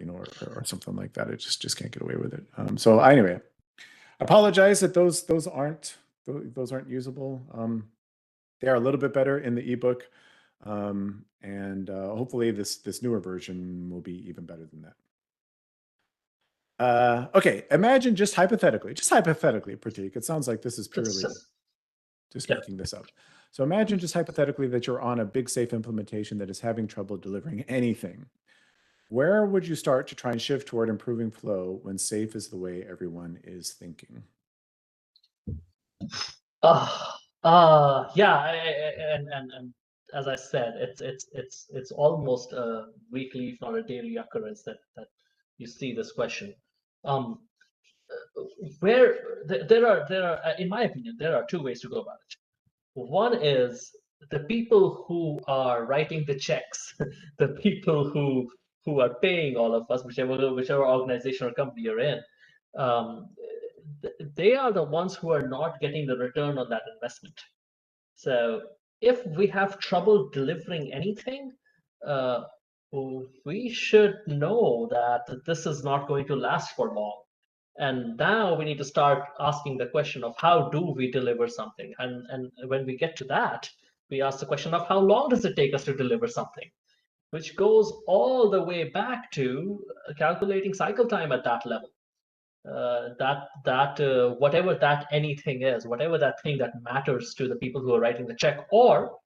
something like that. It just can't get away with it. So anyway, apologize that those aren't usable. They are a little bit better in the ebook. And hopefully this newer version will be even better than that. Okay, imagine just hypothetically, Prateek, it sounds like this is purely just making this up. So imagine just hypothetically that you're on a big Safe implementation that is having trouble delivering anything. Where would you start to try and shift toward improving flow when Safe is the way everyone is thinking? Yeah, and as I said, it's almost a weekly, if not a daily occurrence that you see this question. Where there are, in my opinion, there are two ways to go about it. One is the people who are writing the checks, the people who are paying all of us, whichever organization or company you're in. Um, they are the ones who are not getting the return on that investment. So if we have trouble delivering anything, uh, we should know that this is not going to last for long. And now we need to start asking the question of how do we deliver something? And when we get to that, we ask the question of how long does it take us to deliver something, which goes all the way back to calculating cycle time at that level. Whatever that anything is, whatever that thing that matters to the people who are writing the check, or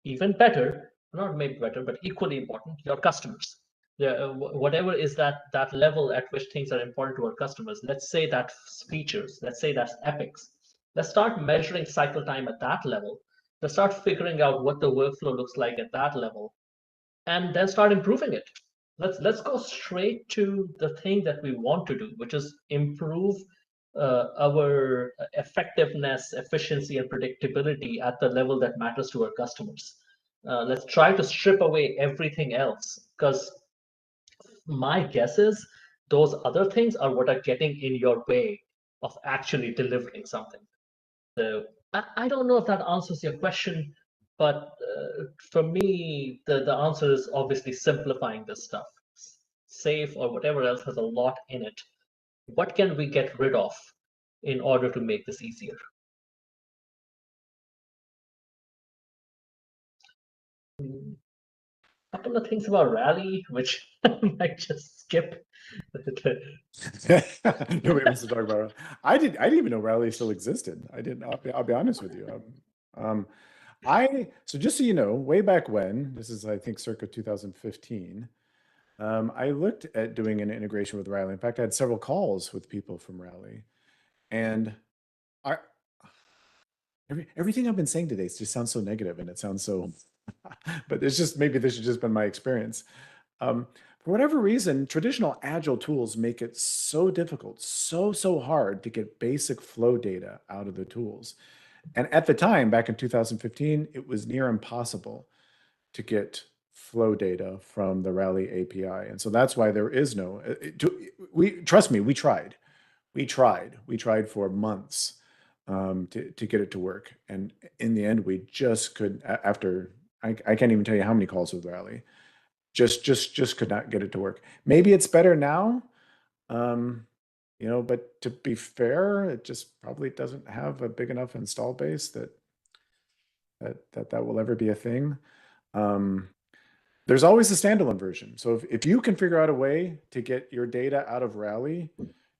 even better, not maybe better, but equally important, your customers. Whatever is that level at which things are important to our customers. Let's say that's features. Let's say that's epics. Let's start measuring cycle time at that level. Let's start figuring out what the workflow looks like at that level, and then start improving it. Let's go straight to the thing that we want to do, which is improve our effectiveness, efficiency, and predictability at the level that matters to our customers. Let's try to strip away everything else, because my guess is those other things are what are getting in your way of actually delivering something. So I don't know if that answers your question, but for me, the answer is obviously simplifying this stuff. Safe or whatever else has a lot in it. What can we get rid of in order to make this easier? A couple of things about Rally, which I might just skip. Nobody wants to talk about it. I didn't even know Rally still existed. I didn't. I'll be honest with you. So just so you know, way back when, this is I think circa 2015. I looked at doing an integration with Rally. In fact, I had several calls with people from Rally, and everything I've been saying today just sounds so negative, and it sounds so. But it's just maybe this has just been my experience. For whatever reason, traditional agile tools make it so difficult, so hard to get basic flow data out of the tools. And at the time, back in 2015, it was near impossible to get flow data from the Rally API. And so that's why there is no, trust me, we tried for months to get it to work. And in the end, we just could, after, I can't even tell you how many calls with Rally, just could not get it to work. Maybe it's better now, but to be fair, it just probably doesn't have a big enough install base that will ever be a thing. There's always a standalone version. So if you can figure out a way to get your data out of Rally,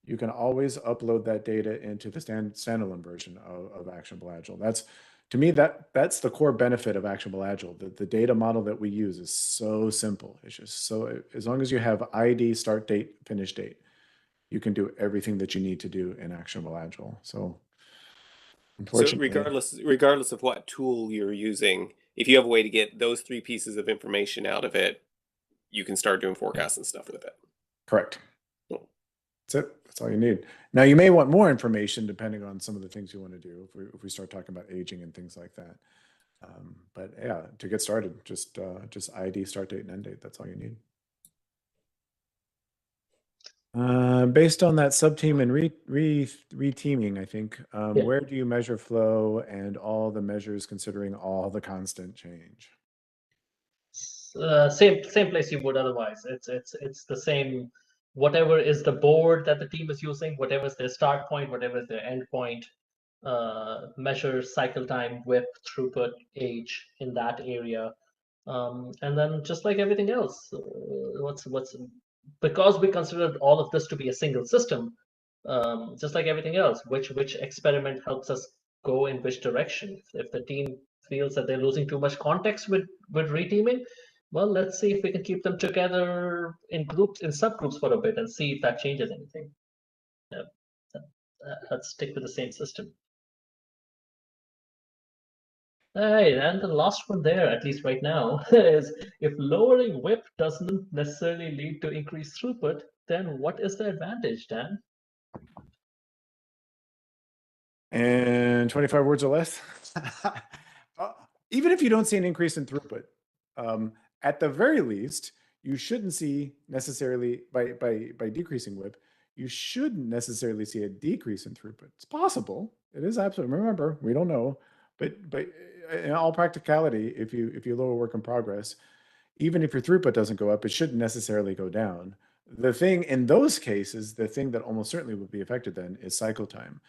you can always upload that data into the standalone version of Actionable Agile. That's, to me, that's the core benefit of Actionable Agile. The data model that we use is so simple. It's just so, as long as you have ID, start date, finish date, you can do everything that you need to do in Actionable Agile. So unfortunately, regardless of what tool you're using, if you have a way to get those three pieces of information out of it, you can start doing forecasts and stuff with it. Correct. That's it. That's all you need. Now, you may want more information depending on some of the things you want to do if we start talking about aging and things like that. But yeah, to get started, just ID, start date, and end date. That's all you need. Based on that subteam and reteaming, I think, where do you measure flow and all the measures considering all the constant change? Same place you would otherwise. It's the same. Whatever is the board that the team is using, whatever is their start point, whatever is their end point, measure cycle time, WIP, throughput, age in that area, and then just like everything else, because we considered all of this to be a single system, just like everything else, which experiment helps us go in which direction. If the team feels that they're losing too much context with reteaming, well, let's see if we can keep them together in groups, in subgroups for a bit, and see if that changes anything. Let's stick with the same system. Hey, and the last one there, at least right now, is if lowering WIP doesn't necessarily lead to increased throughput, then what is the advantage, Dan? And 25 words or less. Even if you don't see an increase in throughput, at the very least, you shouldn't see necessarily by decreasing WIP, you shouldn't necessarily see a decrease in throughput. It's possible. It is absolutely. Remember, we don't know, but in all practicality, if you lower work in progress, even if your throughput doesn't go up, it shouldn't necessarily go down. The thing in those cases, the thing that almost certainly would be affected then is cycle time.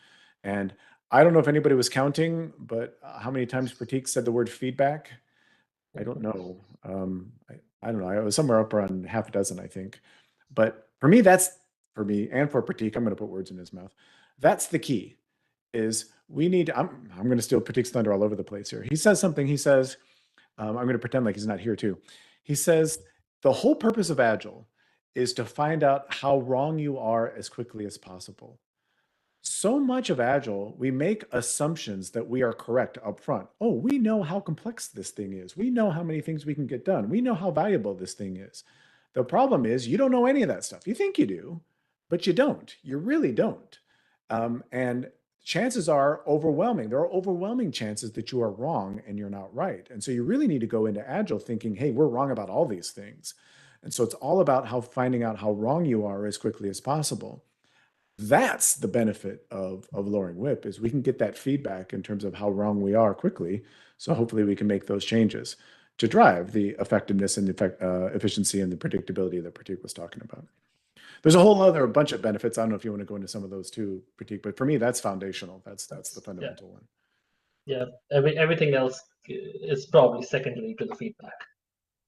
And I don't know if anybody was counting, but how many times Prateek said the word feedback? I don't know. I don't know. I was somewhere up around half a dozen, I think. But for me, for me and for Prateek, I'm going to put words in his mouth. That's the key. Is we need. I'm going to steal Prateek's thunder all over the place here. He says something. He says, I'm going to pretend like he's not here too. He says the whole purpose of Agile is to find out how wrong you are as quickly as possible. So much of Agile, we make assumptions that we are correct up front. Oh, we know how complex this thing is. We know how many things we can get done. We know how valuable this thing is. The problem is you don't know any of that stuff. You think you do, but you don't. You really don't. And chances are overwhelming. There are overwhelming chances that you are wrong and you're not right. And so you really need to go into Agile thinking, hey, we're wrong about all these things. And so it's all about finding out how wrong you are as quickly as possible. That's the benefit of lowering WIP is we can get that feedback in terms of how wrong we are quickly. So hopefully we can make those changes to drive the effectiveness and the efficiency and the predictability that Prateek was talking about. There's a whole other bunch of benefits. I don't know if you want to go into some of those too, Prateek, but for me, that's foundational. That's the fundamental one. Yeah, everything else is probably secondary to the feedback.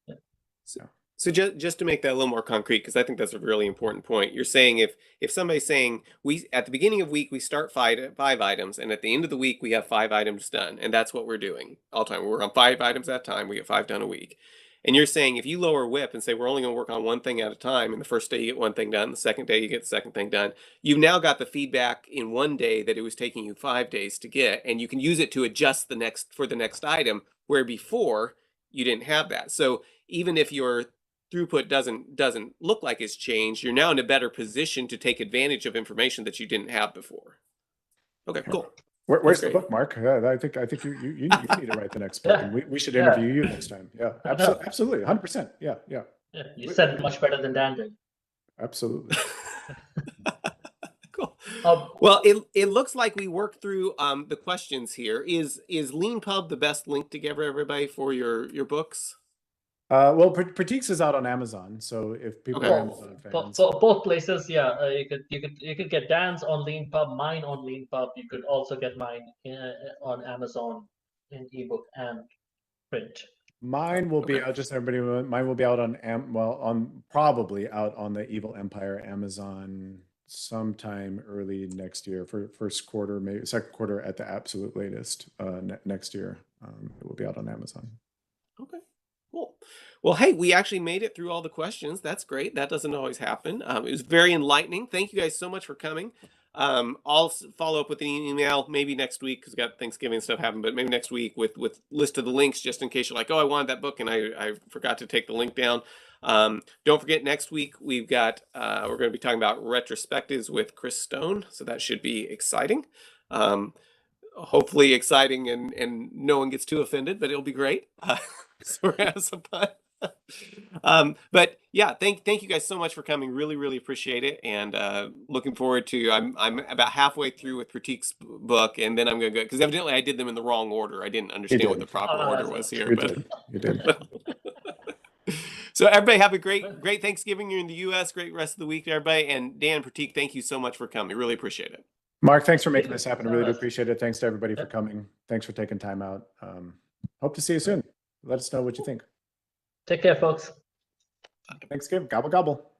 Yeah. So just to make that a little more concrete, because I think that's a really important point. You're saying if somebody's saying we at the beginning of week we start five items, and at the end of the week we have 5 items done, and that's what we're doing all the time. We're on 5 items at a time. We get 5 done a week. And you're saying if you lower WIP and say we're only going to work on one thing at a time, and the first day you get one thing done, the second day you get the second thing done, you've now got the feedback in one day that it was taking you 5 days to get, and you can use it to adjust the next item, where before you didn't have that. So even if your throughput doesn't look like it's changed, you're now in a better position to take advantage of information that you didn't have before. Okay, cool. Where's the book, Mark? I think you need to write the next book, and we should interview you next time. Yeah, absolutely, 100%. Yeah. You said it much better than Dan did. Absolutely. Cool. Well, it looks like we worked through the questions here. Is LeanPub the best link to give everybody for your books? Well, Prateek's is out on Amazon, so if people are Amazon fans, both places, yeah, you could get Dan's on LeanPub, mine on LeanPub. You could also get mine on Amazon in ebook and print. Mine will be out. Just everybody, mine will be out on probably out on the Evil Empire Amazon sometime early next year, for first quarter, maybe second quarter at the absolute latest. Next year, it will be out on Amazon. Okay. Cool. Well, hey, we actually made it through all the questions. That's great. That doesn't always happen. It was very enlightening. Thank you guys so much for coming. I'll follow up with an email maybe next week because we got Thanksgiving stuff happening, but maybe next week with list of the links just in case you're like, oh, I wanted that book and I forgot to take the link down. Don't forget next week we've got we're going to be talking about retrospectives with Chris Stone, so that should be exciting. Hopefully exciting and no one gets too offended, but it'll be great. So we're gonna have some fun. But yeah, thank you guys so much for coming. Really appreciate it, and looking forward to. I'm about halfway through with Prateek's book, and then I'm gonna go because evidently I did them in the wrong order. I didn't understand what the proper order was here. You did. So everybody have a great Thanksgiving. You're in the U.S. Great rest of the week, everybody. And Dan, Prateek, thank you so much for coming. Really appreciate it. Mark, thanks for making this happen. I really do appreciate it. Thanks to everybody for coming. Thanks for taking time out. Hope to see you soon. Let us know what you think. Take care, folks. Thanksgiving. Gobble, gobble.